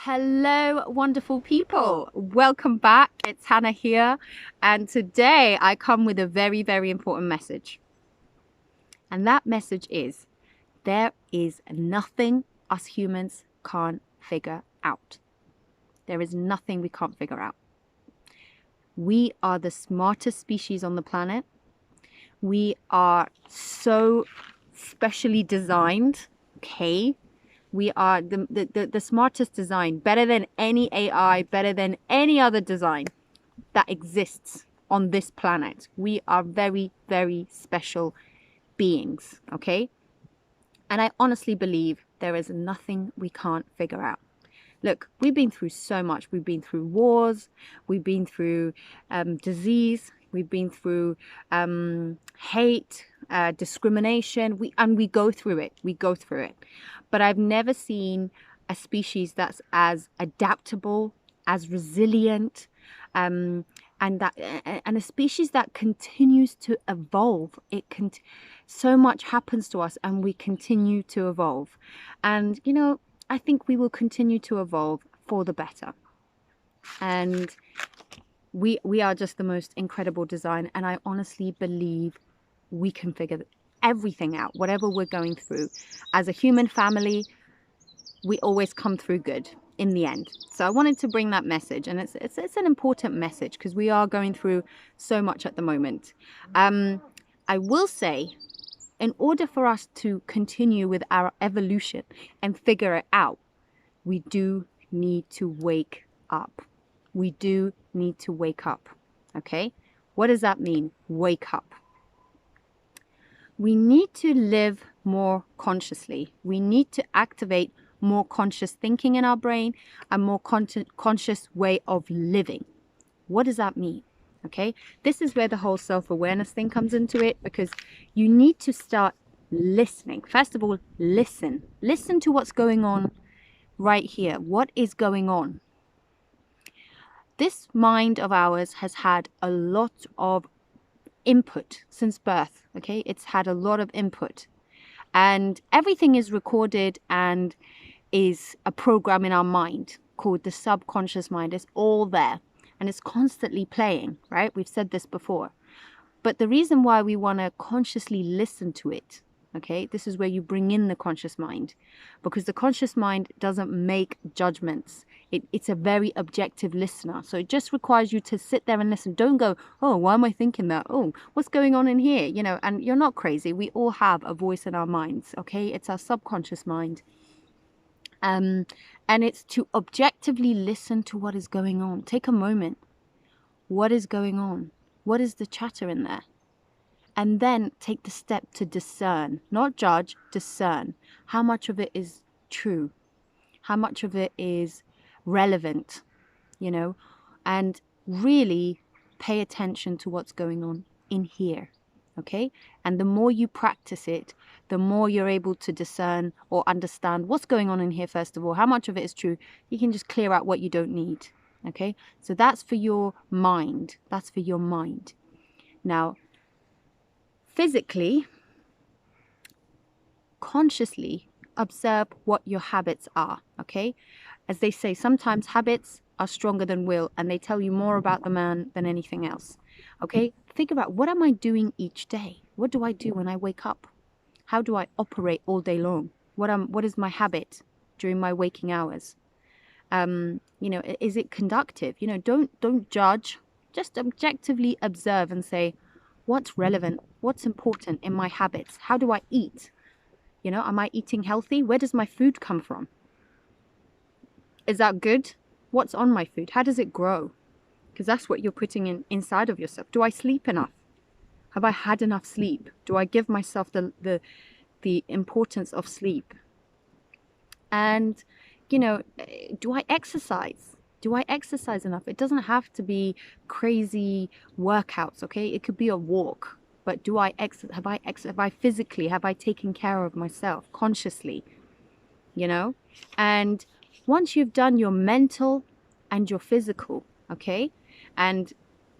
Hello, wonderful people. Welcome back. It's Hannah here. And today I come with a very, very important message. And that message is there is nothing us humans can't figure out. There is nothing we can't figure out. We are the smartest species on the planet. We are so specially designed, okay? We are the smartest design, better than any AI, better than any other design that exists on this planet. We are very, very special beings, okay? And I honestly believe there is nothing we can't figure out. Look, we've been through so much. We've been through wars, we've been through disease, we've been through hate, discrimination. We go through it. We go through it. But I've never seen a species that's as adaptable, as resilient, and a species that continues to evolve. So much happens to us, and we continue to evolve. And I think we will continue to evolve for the better. And we are just the most incredible design. And I honestly believe we can figure everything out, whatever we're going through. As a human family, we always come through good in the end. So I wanted to bring that message. And it's an important message because we are going through so much at the moment. I will say, in order for us to continue with our evolution and figure it out, we do need to wake up. We do need to wake up, okay? What does that mean, wake up? We need to live more consciously. We need to activate more conscious thinking in our brain, a more conscious way of living. What does that mean? Okay, this is where the whole self-awareness thing comes into it, because you need to start listening. First of all, listen to what's going on right here. What is going on? This mind of ours has had a lot of input since birth. Okay, it's had a lot of input, and everything is recorded and is a program in our mind called the subconscious mind. It's all there. And it's constantly playing, right? We've said this before. But the reason why we want to consciously listen to it, okay, this is where you bring in the conscious mind, because the conscious mind doesn't make judgments. It's a very objective listener. So it just requires you to sit there and listen. Don't go, oh, why am I thinking that? Oh, what's going on in here? And you're not crazy. We all have a voice in our minds, okay? It's our subconscious mind. And it's to objectively listen to what is going on. Take a moment. What is going on? What is the chatter in there? And then take the step to discern, not judge, discern. How much of it is true? How much of it is relevant? And really pay attention to what's going on in here. Okay? And the more you practice it, the more you're able to discern or understand what's going on in here. First of all, how much of it is true? You can just clear out what you don't need. Okay? So that's for your mind. That's for your mind. Now, physically, consciously observe what your habits are. Okay? As they say, sometimes habits are stronger than will, and they tell you more about the man than anything else. Okay? Think about, what am I doing each day? What do I do when I wake up? How do I operate all day long? What is my habit during my waking hours? Is it conductive? Don't judge. Just objectively observe and say, what's relevant? What's important in my habits? How do I eat? Am I eating healthy? Where does my food come from? Is that good? What's on my food? How does it grow? Because that's what you're putting inside of yourself. Do I sleep enough? Have I had enough sleep? Do I give myself the importance of sleep? And, do I exercise? Do I exercise enough? It doesn't have to be crazy workouts, okay? It could be a walk. But have I physically, have I taken care of myself consciously? And once you've done your mental and your physical, okay, and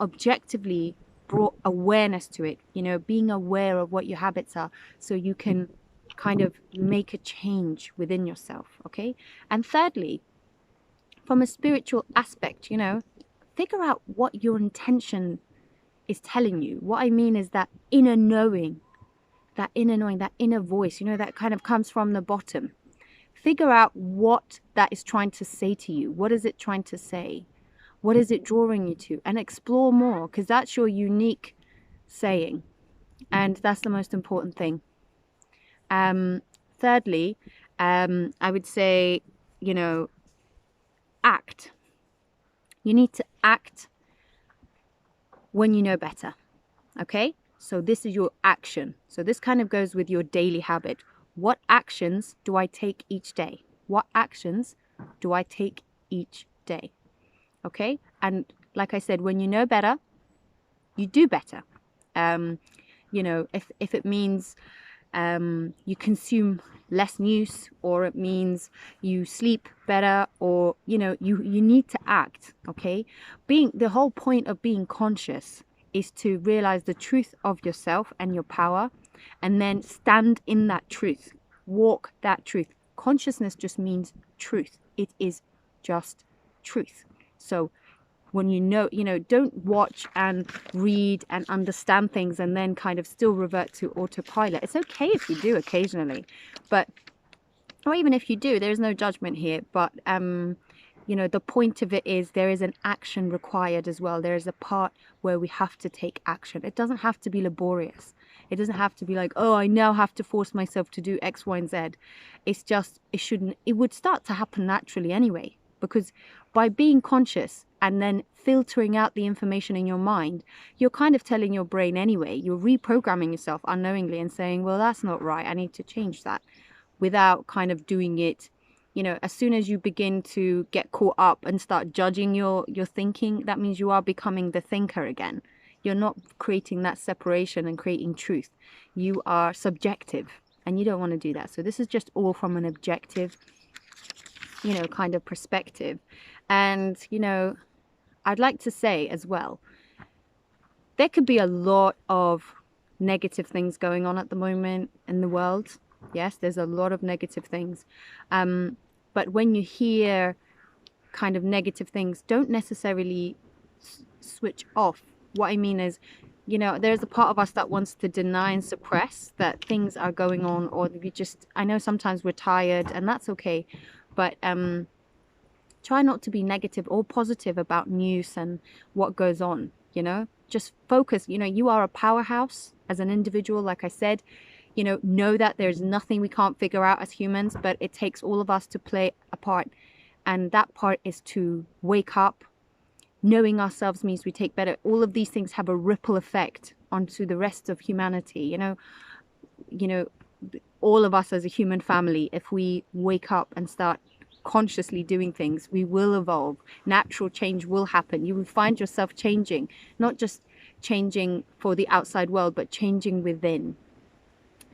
objectively brought awareness to it, being aware of what your habits are, so you can kind of make a change within yourself, okay? And thirdly, from a spiritual aspect, you know, figure out what your intention is telling you. What I mean is that inner knowing, that inner voice, you know, that kind of comes from the bottom. Figure out what that is trying to say to you. What is it trying to say? What is it drawing you to? And explore more, because that's your unique saying. And that's the most important thing. Thirdly, I would say, you know, act. You need to act when you know better. Okay? So this is your action. So this kind of goes with your daily habit. What actions do I take each day? What actions do I take each day? Okay? And like I said, when you know better, you do better. You know, if it means you consume less news, or it means you sleep better, or, you know, you need to act. Okay? The whole point of being conscious is to realize the truth of yourself and your power, and then stand in that truth. Walk that truth. Consciousness just means truth. It is just truth. So when you know, don't watch and read and understand things and then kind of still revert to autopilot. It's okay if you do occasionally, but, or even if you do, there is no judgment here. But you know, the point of it is there is an action required as well. There is a part where we have to take action. It doesn't have to be laborious. It doesn't have to be like, oh, I now have to force myself to do X, Y, and Z. It's just, it would start to happen naturally anyway, because by being conscious and then filtering out the information in your mind, you're kind of telling your brain anyway, you're reprogramming yourself unknowingly and saying, well, that's not right, I need to change that, without kind of doing it. You know, as soon as you begin to get caught up and start judging your thinking, that means you are becoming the thinker again. You're not creating that separation and creating truth. You are subjective, and you don't want to do that. So this is just all from an objective, you know, kind of perspective. And, you know, I'd like to say as well, there could be a lot of negative things going on at the moment in the world. Yes, there's a lot of negative things. But when you hear kind of negative things, don't necessarily switch off. What I mean is, you know, there's a part of us that wants to deny and suppress that things are going on, or we just, I know sometimes we're tired, and that's okay. But try not to be negative or positive about news and what goes on, you know. Just focus. You know, you are a powerhouse as an individual, like I said. You know that there's nothing we can't figure out as humans, but it takes all of us to play a part. And that part is to wake up. Knowing ourselves means we take better. All of these things have a ripple effect onto the rest of humanity. You know, all of us as a human family, if we wake up and start consciously doing things, we will evolve. Natural change will happen. You will find yourself changing, not just changing for the outside world, but changing within.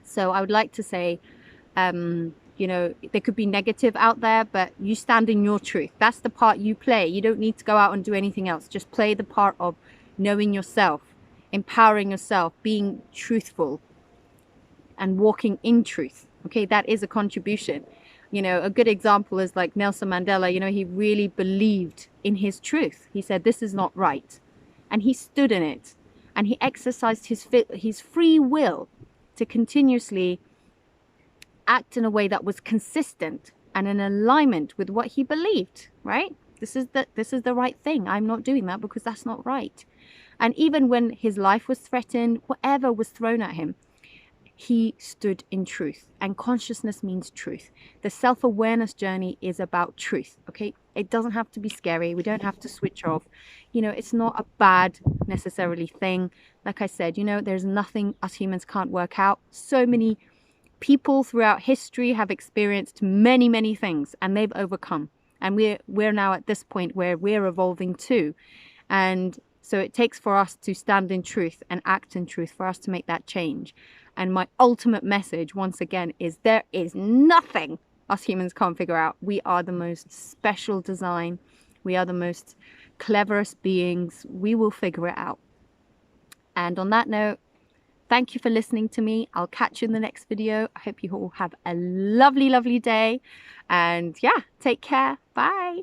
So I would like to say, you know, there could be negative out there, but you stand in your truth. That's the part you play. You don't need to go out and do anything else. Just play the part of knowing yourself, empowering yourself, being truthful, and walking in truth. Okay, that is a contribution. You know, a good example is like Nelson Mandela. You know, he really believed in his truth. He said, this is not right. And he stood in it. And he exercised his free will to continuously act in a way that was consistent and in alignment with what he believed, right? This is the right thing. I'm not doing that because that's not right. And even when his life was threatened, whatever was thrown at him, he stood in truth. And consciousness means truth. The self-awareness journey is about truth, okay? It doesn't have to be scary. We don't have to switch off. You know, it's not a bad necessarily thing. Like I said, you know, there's nothing us humans can't work out. So many people throughout history have experienced many, many things, and they've overcome. And we're now at this point where we're evolving too. And so it takes for us to stand in truth and act in truth for us to make that change. And my ultimate message, once again, is there is nothing us humans can't figure out. We are the most special design. We are the most cleverest beings. We will figure it out. And on that note, thank you for listening to me. I'll catch you in the next video. I hope you all have a lovely, lovely day. And yeah, take care. Bye.